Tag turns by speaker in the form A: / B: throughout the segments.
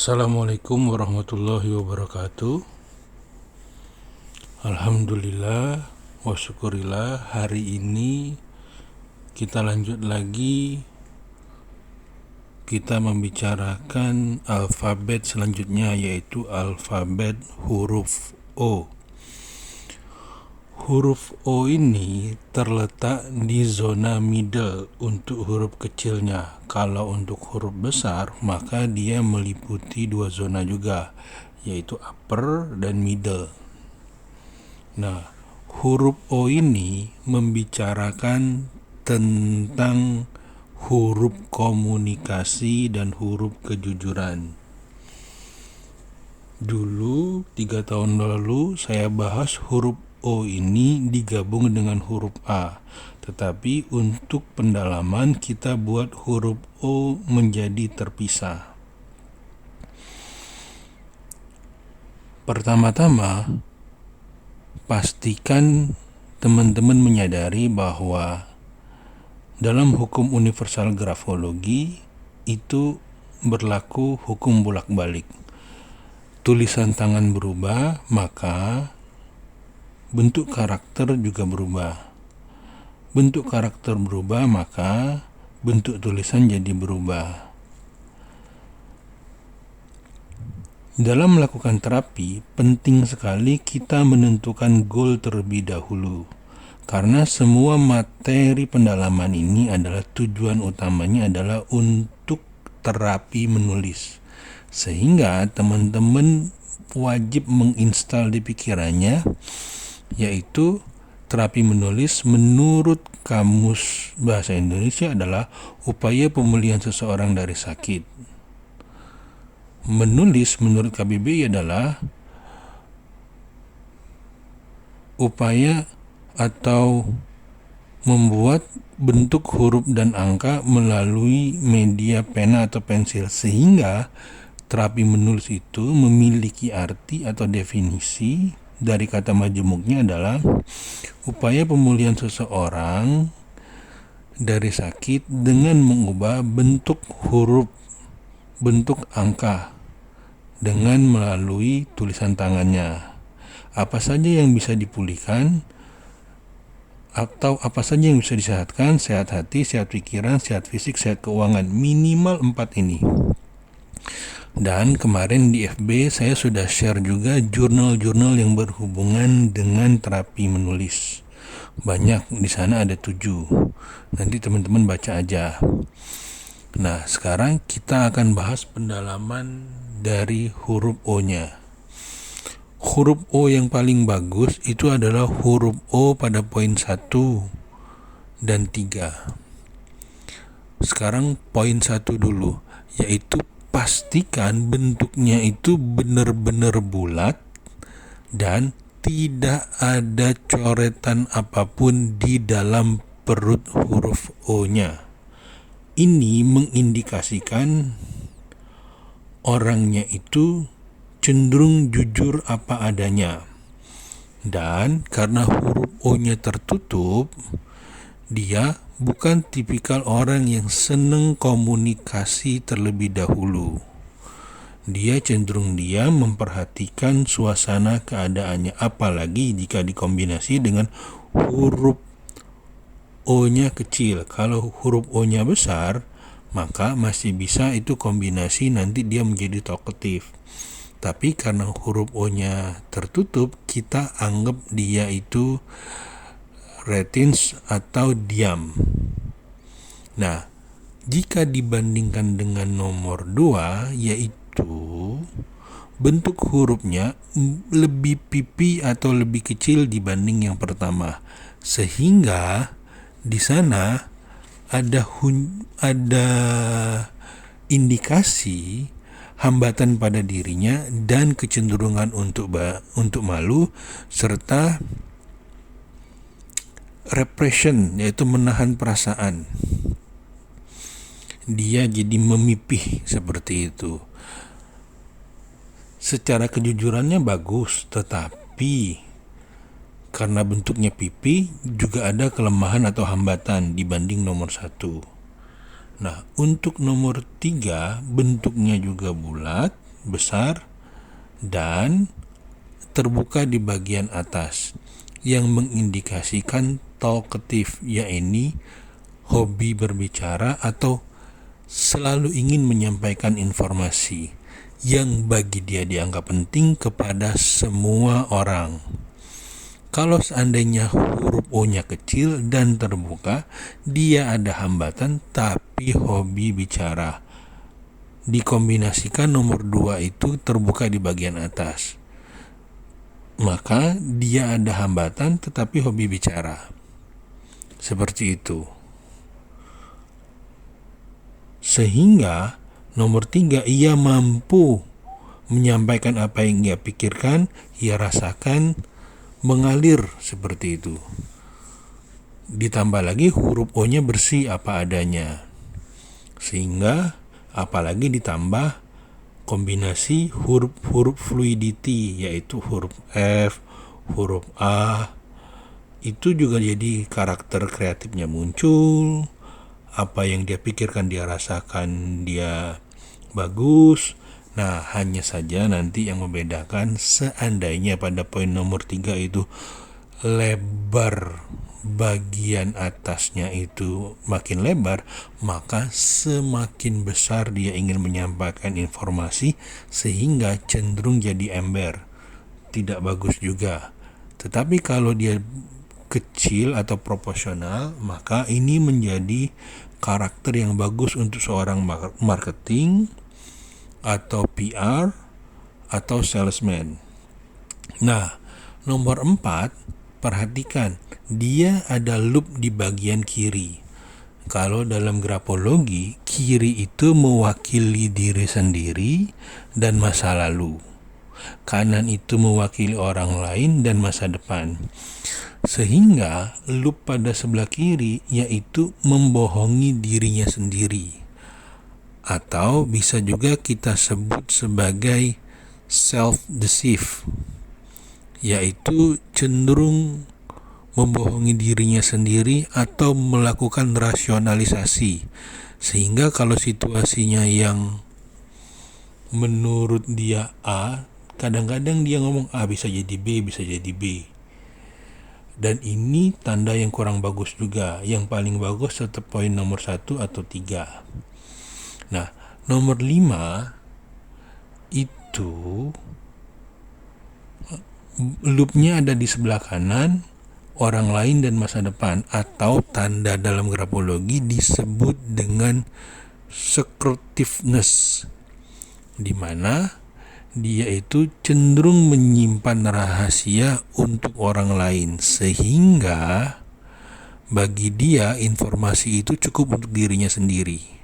A: Assalamualaikum warahmatullahi wabarakatuh. Alhamdulillah wa syukurillah, hari ini kita lanjut lagi. Kita membicarakan alfabet selanjutnya, yaitu alfabet huruf O. Huruf O ini terletak di zona middle untuk huruf kecilnya. Kalau untuk huruf besar, maka dia meliputi dua zona juga, yaitu upper dan middle. Nah, huruf O ini membicarakan tentang huruf komunikasi dan huruf kejujuran. Dulu, 3 tahun lalu, saya bahas huruf O ini digabung dengan huruf A. Tetapi untuk pendalaman kita buat huruf O menjadi terpisah. Pertama-tama, pastikan teman-teman menyadari bahwa dalam hukum universal grafologi itu berlaku hukum bolak-balik. Tulisan tangan berubah, maka bentuk karakter juga berubah. Bentuk karakter berubah, maka bentuk tulisan jadi berubah. Dalam melakukan terapi, penting sekali kita menentukan goal terlebih dahulu. Karena semua materi pendalaman ini adalah tujuan utamanya adalah untuk terapi menulis. Sehingga teman-teman wajib menginstal di pikirannya, yaitu terapi menulis menurut Kamus Bahasa Indonesia adalah upaya pemulihan seseorang dari sakit. Menulis menurut KBBI adalah upaya atau membuat bentuk huruf dan angka melalui media pena atau pensil, sehingga terapi menulis itu memiliki arti atau definisi dari kata majemuknya adalah upaya pemulihan seseorang dari sakit dengan mengubah bentuk huruf, bentuk angka dengan melalui tulisan tangannya. Apa saja yang bisa dipulihkan atau apa saja yang bisa disehatkan: sehat hati, sehat pikiran, sehat fisik, sehat keuangan. Minimal 4 ini. Dan kemarin di FB saya sudah share juga jurnal-jurnal yang berhubungan dengan terapi menulis. Banyak, di sana ada 7. Nanti teman-teman baca aja. Nah, sekarang kita akan bahas pendalaman dari huruf O-nya. Huruf O yang paling bagus itu adalah huruf O pada poin 1 dan 3. Sekarang poin 1 dulu, yaitu pastikan bentuknya itu benar-benar bulat dan tidak ada coretan apapun di dalam perut huruf O-nya. Ini mengindikasikan orangnya itu cenderung jujur apa adanya. Dan karena huruf O-nya tertutup, dia bukan tipikal orang yang senang komunikasi terlebih dahulu. Dia cenderung diam, memperhatikan suasana keadaannya, apalagi jika dikombinasi dengan huruf O-nya kecil. Kalau huruf O-nya besar, maka masih bisa itu kombinasi, nanti dia menjadi talkative. Tapi karena huruf O-nya tertutup, kita anggap dia itu retins atau diam. Nah, jika dibandingkan dengan nomor 2, yaitu bentuk hurufnya lebih pipi atau lebih kecil dibanding yang pertama, sehingga di sana ada indikasi hambatan pada dirinya dan kecenderungan untuk malu, serta repression, yaitu menahan perasaan. Dia jadi memipih seperti itu. Secara kejujurannya bagus, tetapi karena bentuknya pipi juga ada kelemahan atau hambatan dibanding nomor 1. Nah, untuk nomor 3 bentuknya juga bulat besar dan terbuka di bagian atas yang mengindikasikan talkative, yaitu hobi berbicara atau selalu ingin menyampaikan informasi yang bagi dia dianggap penting kepada semua orang. Kalau seandainya huruf O-nya kecil dan terbuka, dia ada hambatan tapi hobi bicara. Dikombinasikan nomor 2 itu terbuka di bagian atas, maka dia ada hambatan tetapi hobi bicara. Seperti itu. Sehingga nomor 3, ia mampu menyampaikan apa yang ia pikirkan, ia rasakan, mengalir seperti itu. Ditambah lagi huruf O-nya bersih apa adanya. Sehingga apalagi ditambah kombinasi huruf-huruf fluidity, yaitu huruf F, huruf A, itu juga jadi karakter kreatifnya muncul. Apa yang dia pikirkan, dia rasakan, dia bagus. Nah, hanya saja nanti yang membedakan seandainya pada poin nomor 3 itu lebar bagian atasnya itu makin lebar, maka semakin besar dia ingin menyampaikan informasi sehingga cenderung jadi ember. Tidak bagus juga. Tetapi kalau dia kecil atau proporsional, maka ini menjadi karakter yang bagus untuk seorang marketing atau PR atau salesman. Nah, nomor 4, perhatikan, dia ada loop di bagian kiri. Kalau dalam grafologi, kiri itu mewakili diri sendiri dan masa lalu. Kanan itu mewakili orang lain dan masa depan. Sehingga loop pada sebelah kiri yaitu membohongi dirinya sendiri. Atau bisa juga kita sebut sebagai self-deceive, yaitu cenderung membohongi dirinya sendiri atau melakukan rasionalisasi. Sehingga kalau situasinya yang menurut dia A, kadang-kadang dia ngomong A bisa jadi B, bisa jadi B. Dan ini tanda yang kurang bagus juga. Yang paling bagus tetap poin nomor 1 atau 3. Nah, nomor 5 itu loopnya ada di sebelah kanan, orang lain dan masa depan, atau tanda dalam grafologi disebut dengan secretiveness, di mana dia itu cenderung menyimpan rahasia untuk orang lain, sehingga bagi dia informasi itu cukup untuk dirinya sendiri.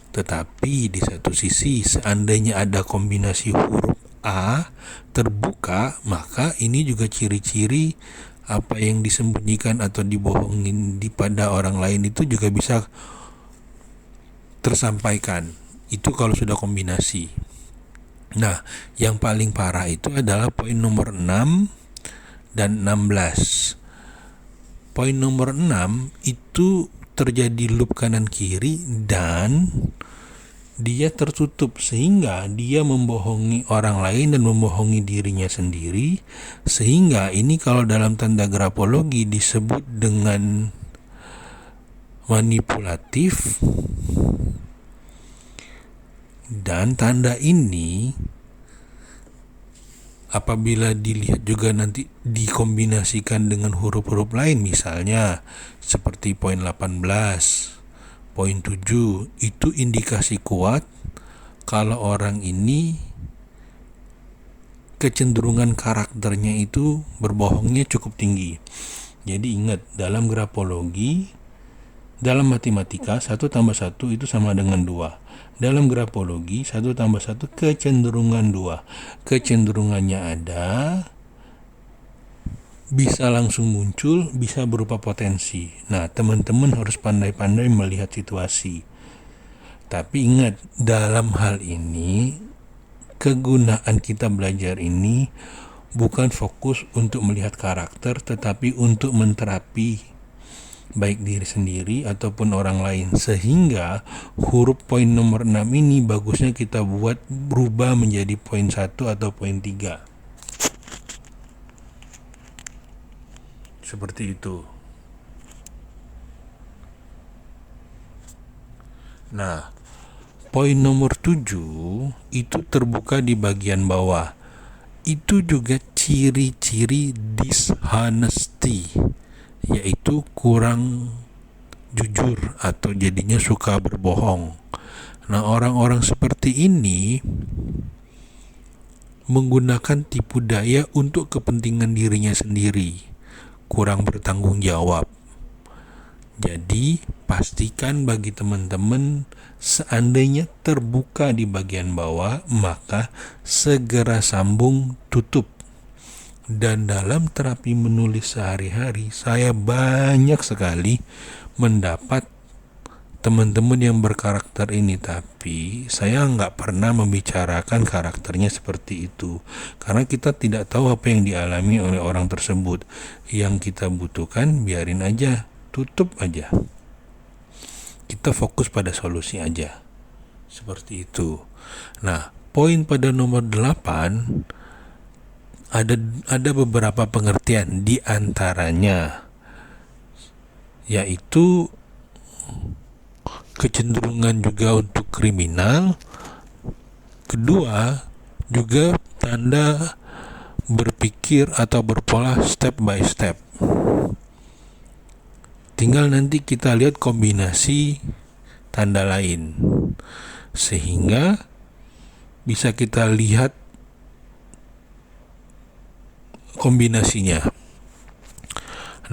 A: Tetapi di satu sisi, seandainya ada kombinasi huruf A terbuka, maka ini juga ciri-ciri apa yang disembunyikan atau dibohongin pada orang lain itu juga bisa tersampaikan. Itu kalau sudah kombinasi. Nah, yang paling parah itu adalah poin nomor 6 dan 16. Poin nomor 6 itu terjadi loop kanan kiri dan dia tertutup, sehingga dia membohongi orang lain dan membohongi dirinya sendiri. Sehingga ini kalau dalam tanda grafologi disebut dengan manipulatif. Dan tanda ini apabila dilihat juga nanti dikombinasikan dengan huruf-huruf lain, misalnya seperti poin 18, poin 7, itu indikasi kuat kalau orang ini kecenderungan karakternya itu berbohongnya cukup tinggi. Jadi ingat, dalam grafologi, dalam matematika 1 tambah 1 itu sama dengan 2. Dalam grafologi 1 tambah 1 kecenderungan 2. Kecenderungannya ada, bisa langsung muncul, bisa berupa potensi. Nah, teman-teman harus pandai-pandai melihat situasi. Tapi ingat, dalam hal ini kegunaan kita belajar ini bukan fokus untuk melihat karakter, tetapi untuk menterapi baik diri sendiri ataupun orang lain. Sehingga huruf poin nomor 6 ini bagusnya kita buat berubah menjadi poin 1 atau poin 3. Seperti itu. Nah, poin nomor 7 itu terbuka di bagian bawah. Itu juga ciri-ciri dishonesty, yaitu kurang jujur atau jadinya suka berbohong. Nah, orang-orang seperti ini menggunakan tipu daya untuk kepentingan dirinya sendiri, kurang bertanggung jawab. Jadi, pastikan bagi teman-teman, seandainya terbuka di bagian bawah, maka segera sambung tutup. Dan dalam terapi menulis sehari-hari, saya banyak sekali mendapat teman-teman yang berkarakter ini, tapi saya nggak pernah membicarakan karakternya seperti itu, karena kita tidak tahu apa yang dialami oleh orang tersebut. Yang kita butuhkan, biarin aja, tutup aja, kita fokus pada solusi aja, seperti itu. Nah, poin pada nomor 8 ada beberapa pengertian, di antaranya yaitu kecenderungan juga untuk kriminal. Kedua, juga tanda berpikir atau berpola step by step. Tinggal nanti kita lihat kombinasi tanda lain, sehingga bisa kita lihat kombinasinya.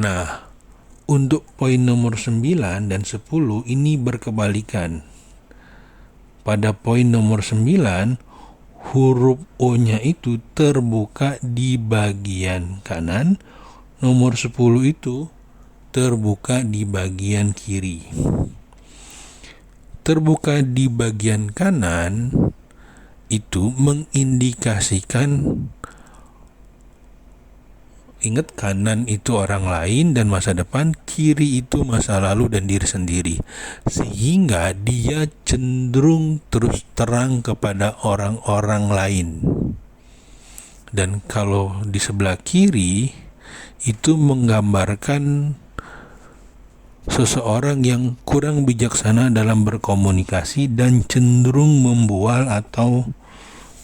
A: Nah, untuk poin nomor 9 dan 10 ini berkebalikan. Pada poin nomor 9, huruf O-nya itu terbuka di bagian kanan, nomor 10 itu terbuka di bagian kiri. Terbuka di bagian kanan itu mengindikasikan, ingat, kanan itu orang lain dan masa depan, kiri itu masa lalu dan diri sendiri. Sehingga dia cenderung terus terang kepada orang-orang lain. Dan kalau di sebelah kiri, itu menggambarkan seseorang yang kurang bijaksana dalam berkomunikasi dan cenderung membual atau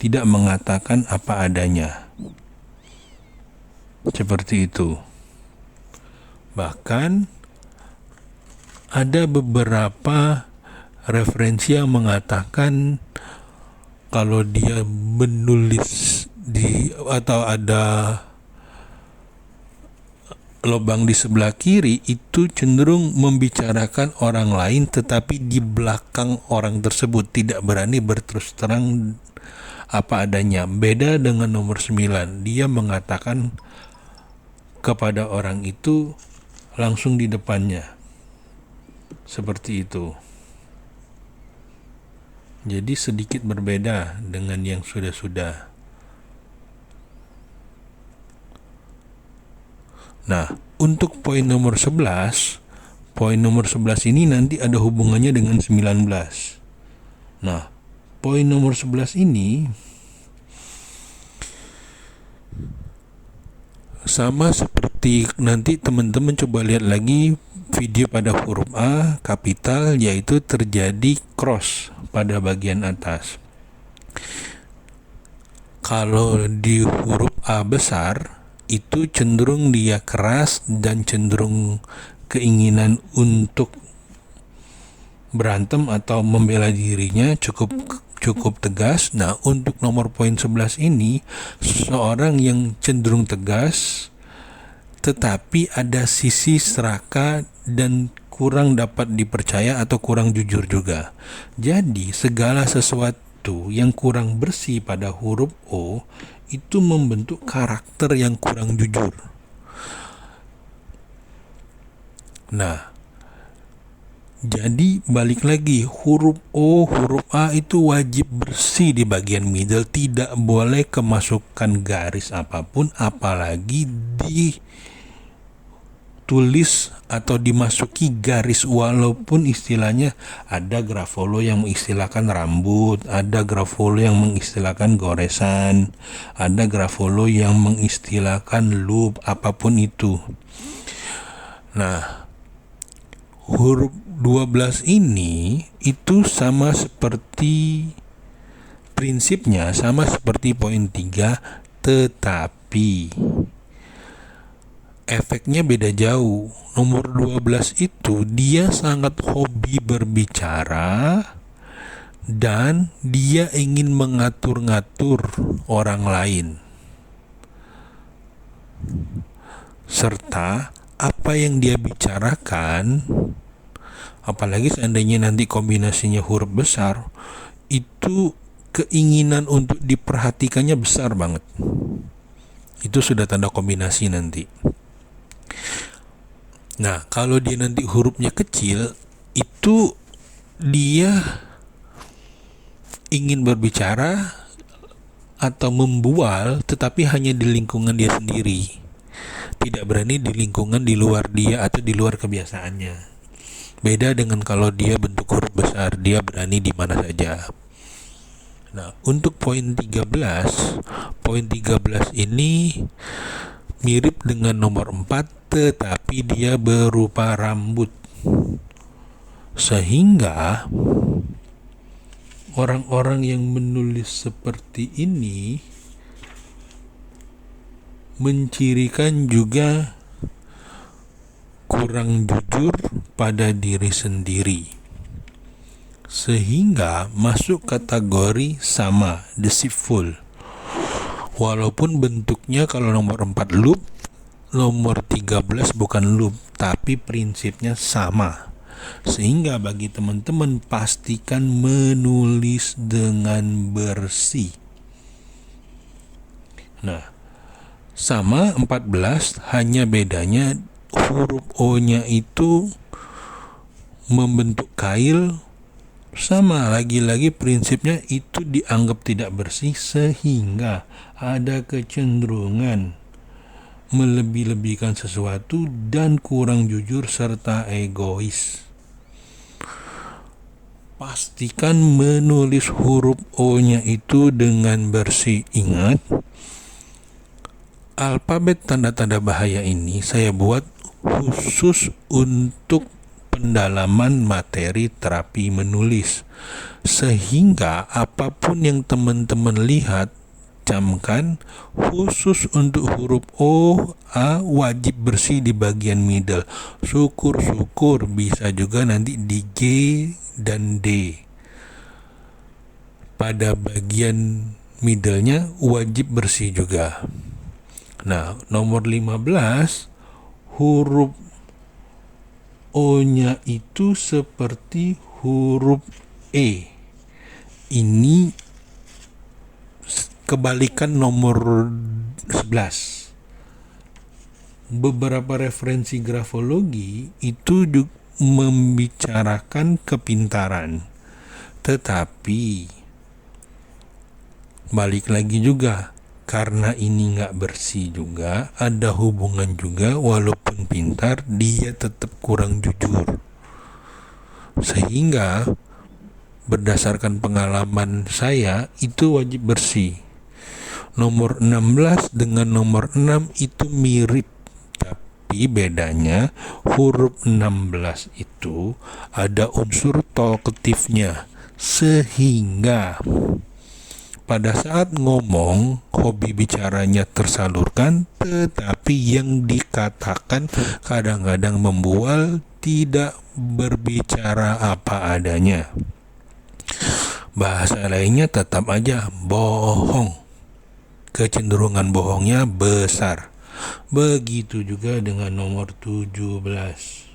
A: tidak mengatakan apa adanya. Seperti itu. Bahkan ada beberapa referensi yang mengatakan kalau dia menulis atau ada lubang di sebelah kiri, itu cenderung membicarakan orang lain tetapi di belakang orang tersebut, tidak berani berterus terang apa adanya. Beda dengan nomor 9, dia mengatakan kepada orang itu langsung di depannya. Seperti itu. Jadi sedikit berbeda dengan yang sudah-sudah. Nah, untuk poin nomor 11, ini nanti ada hubungannya dengan 19. Nah, poin nomor 11 ini sama seperti, nanti teman-teman coba lihat lagi video pada huruf A kapital, yaitu terjadi cross pada bagian atas. Kalau di huruf A besar itu cenderung dia keras dan cenderung keinginan untuk berantem atau membela dirinya cukup tegas. Nah, untuk nomor poin 11 ini, seseorang yang cenderung tegas tetapi ada sisi serakah dan kurang dapat dipercaya atau kurang jujur juga. Jadi segala sesuatu yang kurang bersih pada huruf O itu membentuk karakter yang kurang jujur. Nah, jadi balik lagi, huruf O, huruf A itu wajib bersih di bagian middle, tidak boleh kemasukan garis apapun, apalagi di ditulis atau dimasuki garis, walaupun istilahnya ada grafolo yang mengistilahkan rambut, ada grafolo yang mengistilahkan goresan, ada grafolo yang mengistilahkan loop, apapun itu. Nah, huruf 12 ini itu sama seperti prinsipnya sama seperti poin 3, tetapi efeknya beda jauh. Nomor 12 itu dia sangat hobi berbicara dan dia ingin mengatur-ngatur orang lain. Serta apa yang dia bicarakan, apalagi seandainya nanti kombinasinya huruf besar, itu keinginan untuk diperhatikannya besar banget. Itu sudah tanda kombinasi nanti. Nah, kalau dia nanti hurufnya kecil, itu dia ingin berbicara atau membual, tetapi hanya di lingkungan dia sendiri. Tidak berani di lingkungan di luar dia atau di luar kebiasaannya. Beda dengan kalau dia bentuk huruf besar, dia berani di mana saja. Nah, untuk poin 13 ini mirip dengan nomor 4, tetapi dia berupa rambut. Sehingga orang-orang yang menulis seperti ini mencirikan juga kurang jujur pada diri sendiri, sehingga masuk kategori sama, deceitful. Walaupun bentuknya kalau nomor 4 loop, nomor 13 bukan loop, tapi prinsipnya sama. Sehingga bagi teman-teman, pastikan menulis dengan bersih. Nah, sama 14, hanya bedanya huruf O-nya itu membentuk kail. Sama, lagi-lagi prinsipnya itu dianggap tidak bersih, sehingga ada kecenderungan melebih-lebihkan sesuatu dan kurang jujur serta egois. Pastikan menulis huruf O-nya itu dengan bersih. Ingat, alfabet tanda-tanda bahaya ini saya buat khusus untuk pendalaman materi terapi menulis, sehingga apapun yang teman-teman lihat, camkan khusus untuk huruf O, A wajib bersih di bagian middle. Syukur-syukur bisa juga nanti di G dan D. Pada bagian middle-nya wajib bersih juga. Nah, nomor 15, huruf O-nya itu seperti huruf E. Ini kebalikan nomor 11. Beberapa referensi grafologi itu juga membicarakan kepintaran, tetapi balik lagi juga, karena ini nggak bersih juga, ada hubungan juga, walaupun pintar, dia tetap kurang jujur. Sehingga berdasarkan pengalaman saya, itu wajib bersih. Nomor 16 dengan nomor 6 itu mirip, tapi bedanya huruf 16 itu ada unsur talkatifnya, sehingga pada saat ngomong hobi bicaranya tersalurkan, tetapi yang dikatakan kadang-kadang membual, tidak berbicara apa adanya. Bahasa lainnya tetap aja bohong. Kecenderungan bohongnya besar. Begitu juga dengan nomor 17.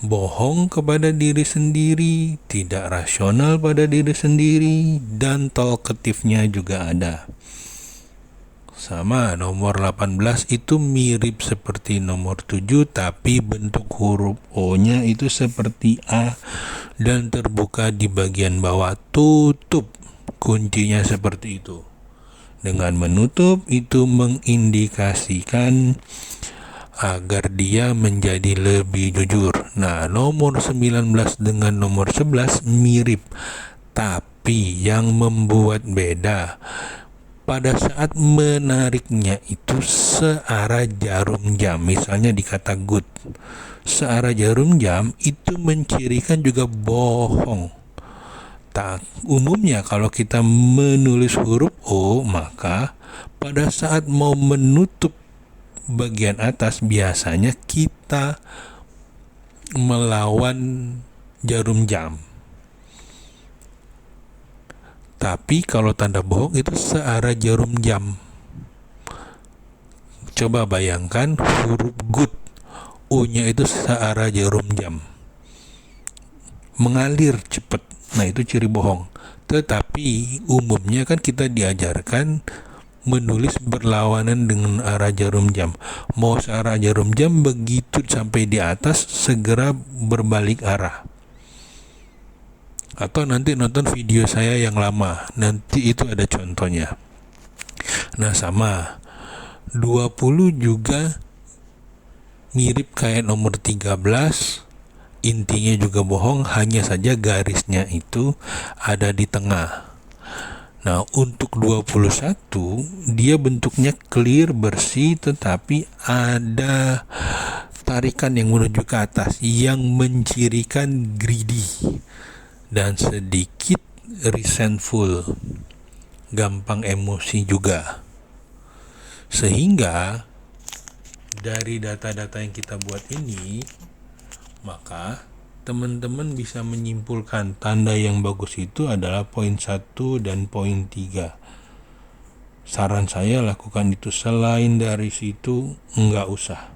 A: Bohong kepada diri sendiri, tidak rasional pada diri sendiri, dan talkatifnya juga ada. Sama, nomor 18 itu mirip seperti nomor 7, tapi bentuk huruf O-nya itu seperti A dan terbuka di bagian bawah, tutup. Kuncinya seperti itu. Dengan menutup itu mengindikasikan agar dia menjadi lebih jujur. Nah, nomor 19 dengan nomor 11 mirip, tapi yang membuat beda, pada saat menariknya itu searah jarum jam. Misalnya di kata good, searah jarum jam itu mencirikan juga bohong. Umumnya kalau kita menulis huruf O, maka pada saat mau menutup bagian atas biasanya kita melawan jarum jam. Tapi kalau tanda bohong itu searah jarum jam. Coba bayangkan huruf good, O-nya itu searah jarum jam, mengalir cepat. Nah, itu ciri bohong. Tetapi umumnya kan kita diajarkan menulis berlawanan dengan arah jarum jam. Mau searah jarum jam, begitu sampai di atas segera berbalik arah. Atau nanti nonton video saya yang lama, nanti itu ada contohnya. Nah, sama 20 juga mirip kayak nomor 13. Intinya juga bohong, hanya saja garisnya itu ada di tengah. Nah, untuk 21 dia bentuknya clear, bersih, tetapi ada tarikan yang menuju ke atas yang mencirikan greedy dan sedikit resentful, gampang emosi juga. Sehingga dari data-data yang kita buat ini, maka teman-teman bisa menyimpulkan tanda yang bagus itu adalah poin 1 dan poin 3. Saran saya lakukan itu, selain dari situ enggak usah.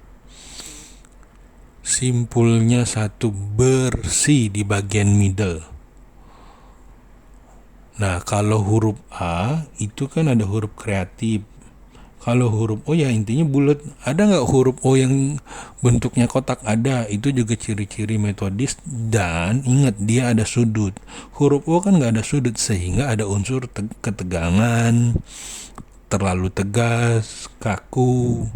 A: Simpulnya satu, bersih di bagian middle. Nah, kalau huruf A itu kan ada huruf kreatif. Kalau huruf O ya intinya bulat. Ada nggak huruf O yang bentuknya kotak? Ada. Itu juga ciri-ciri metodis, dan ingat dia ada sudut. Huruf O kan nggak ada sudut, sehingga ada unsur ketegangan, terlalu tegas, kaku.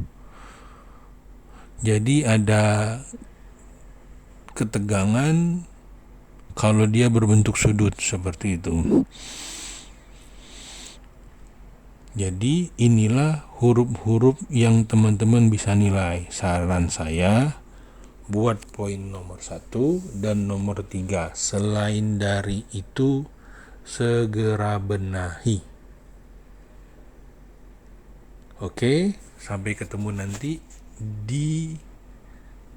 A: Jadi ada ketegangan kalau dia berbentuk sudut seperti itu. Jadi inilah huruf-huruf yang teman-teman bisa nilai. Saran saya buat poin nomor 1 dan nomor 3. Selain dari itu segera benahi. Oke, sampai ketemu nanti di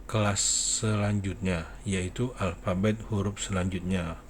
A: kelas selanjutnya, yaitu alfabet huruf selanjutnya.